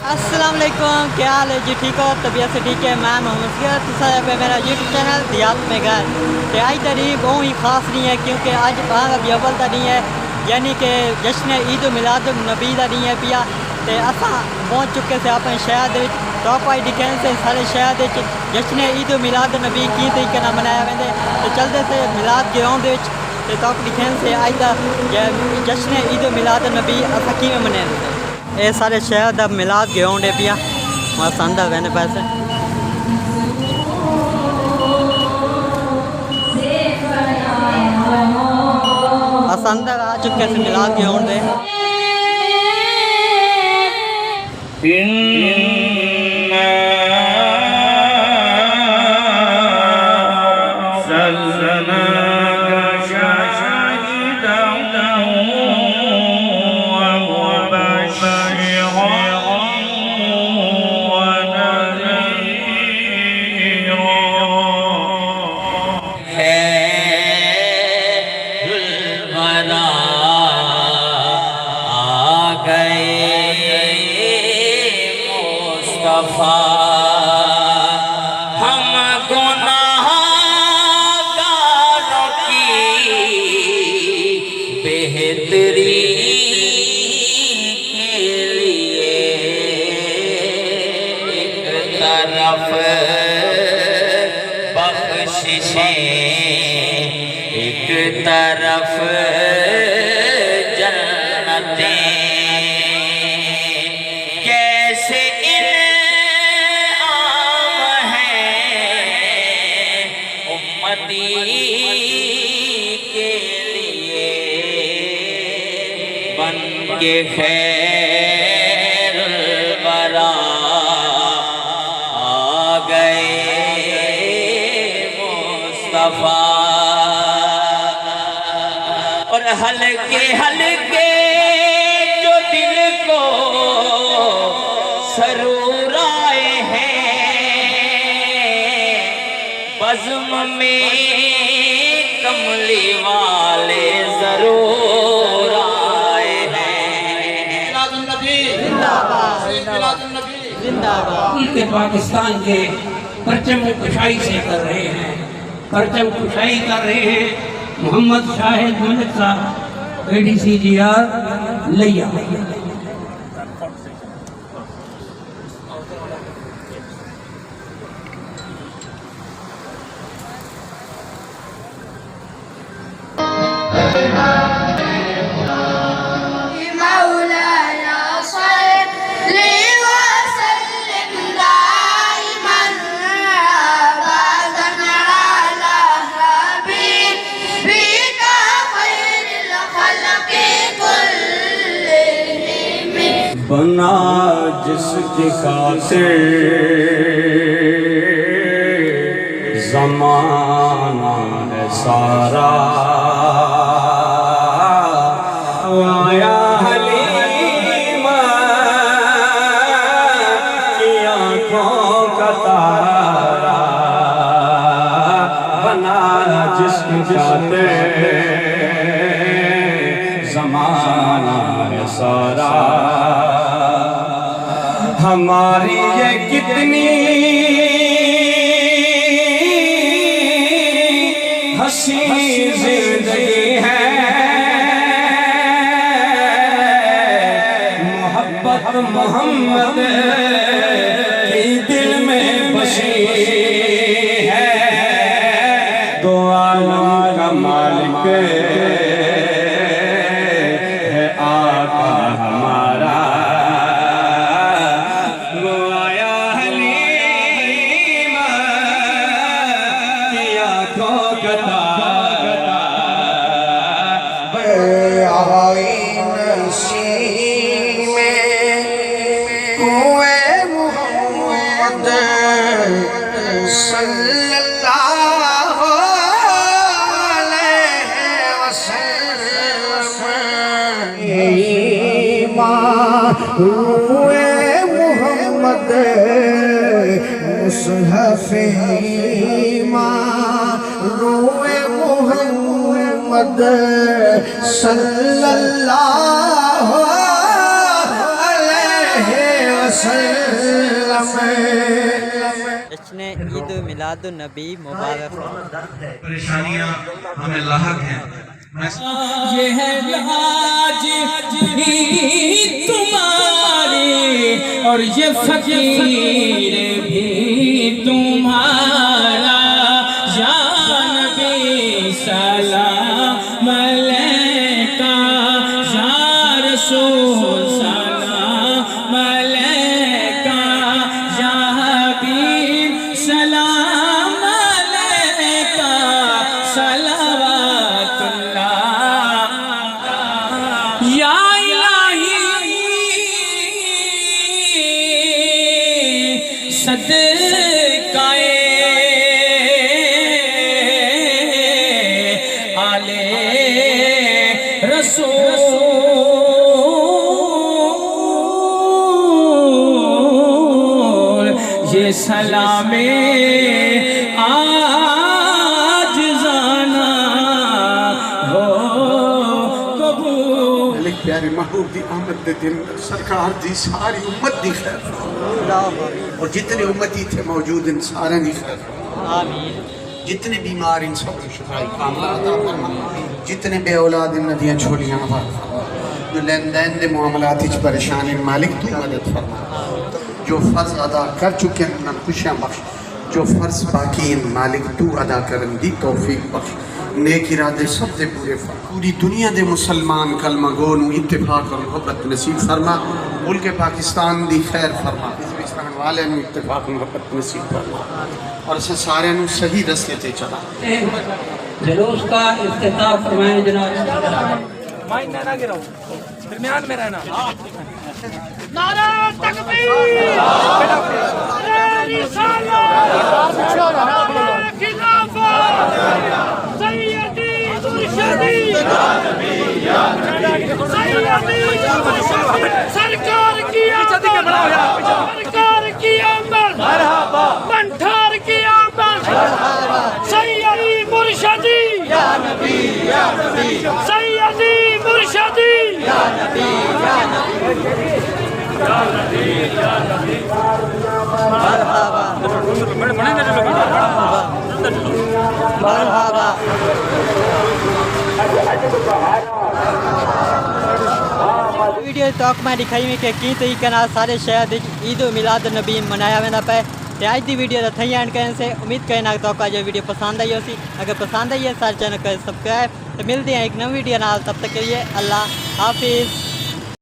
السلام علیکم، کیا حال ہے جی؟ ٹھیک ہو؟ طبیعت سے ٹھیک ہے؟ میں محمد سید پہ میرا یوٹیوب چینل دیات میں گھر کہ آج تاریخ بہت ہی خاص نہیں ہے کیونکہ آج ربیع الاول کا نہیں ہے، یعنی کہ جشن عید میلاد النبی کا نہیں ہے پیا تے اساں پہنچ چکے سے اپنے شہر دے تو آپ دکھائیں سے سارے شہر دے جشن عید میلاد النبی کی طریقے نال منایا ویندے تے چلتے سے میلاد گراؤنڈ دے تے تو آپ دکھائیں سے آج دا جشن عید میلاد النبی اساں کیویں مناتے اے سارے شہر دا میلاد گراؤنڈ ہے پیا مساندہ ویندے پیسے اندر آ چکے سے میلاد گراؤنڈ دے ہم گناہگاروں کی بہتری کے لیے ایک طرف بخششیں ایک طرف جنتیں کیسے کے لیے بن کے خیر الورا آ گئے مصطفیٰ اور ہلکے ہلکے جو دل کو سرور آئے ہیں بزم میں کملی والے ضرور آئے ہیں ملک پاکستان کے پرچم کشائی سے کر رہے ہیں پرچم کشائی کر رہے ہیں محمد شاہد ملک صاحب ADCGR لیا بنا جس کی خاطر زمانہ ہے سارا آیا حلیمہ کی آنکھوں کا تارا بنا جس کی خاطر زمانہ ہے سارا ہماری یہ کتنی حسین زندگی ہے محبت محمد کی دل میں بسی ہے دو عالم کا مالک ہے آقا ہمارا صلی اللہ علیہ وسلم ایمان روئے محمد مصحف ایمان روئے محمد صلی اللہ वसल्लम। जश्न ईद मिलाद नबी मुबारक। परेशानियां हमें लाहक हैं। ये है लाज भी तुम्हारी और ये फकीर भी तुम्हारा, या नबी सलाम अलैका, या रसूल सलाम अलैका, या हबीब सलाम अलैका, सलावतुल्लाह या इलाही सदकाए आले रसूल, ये सलामे आज जाना हो कबूल। मलिक प्यारे महबूब दी आमद दे दिन सरकार दी सारी उम्मत दी खैर और जितने उम्मती थे मौजूद इन सारे दी खैर, आमीन। जितने बीमार इन सब को शिफाई कामला अता फरमा, जितने बे औलाद इन नदियां छोड़ियां अता फरमा, जो लेन देन दे मामलात विच परेशान इन मालिक तू मदद फरमा, जो फर्ज अदा कर चुके हैं उन्हें खुशियां बख्श, जो फर्ज बाकी इन मालिक तू अदा करन दी तौफीक बख्श, नेक इरादे सब दे पूरे फरमा, पूरी दुनिया दे मुसलमान कलमा गो नू इत्तेफाक और मोहब्बत नसीब फरमा, मुल्क पाकिस्तान दी खैर फरमा, हिंदुस्तान वाले नू इत्तेफाक और मोहब्बत नसीब फरमा और अस सारे नू सही रस्ते ते चला। जुलूस का इफ्तिताह फरमाएं जनाब। नारा तकबीर, नारा रिसालत, नारा खिलाफत, सैयदी मुर्शिदी, सैयदी मुर्शिदी, सरकार की आमद, सरकार की आमद, मंठार की आमद, सैयदी मुर्शिदी, सैयदी मुर्शिदी, मरहबा। वीडियो तक मैं दिखाई में कि की तरीके नाल सारे शहर विच ईद उल मिलाद नबी मनाया वेंदा पे। ते अज दी वीडियो दा थई एंड करन से उम्मीद करना कि तक जो वीडियो पसंद आई होसी। अगर पसंद आई है सारे चैनल को सब्सक्राइब। तो मिलते हैं एक नई वीडियो नाल, तब तक के लिए अल्लाह हाफिज़।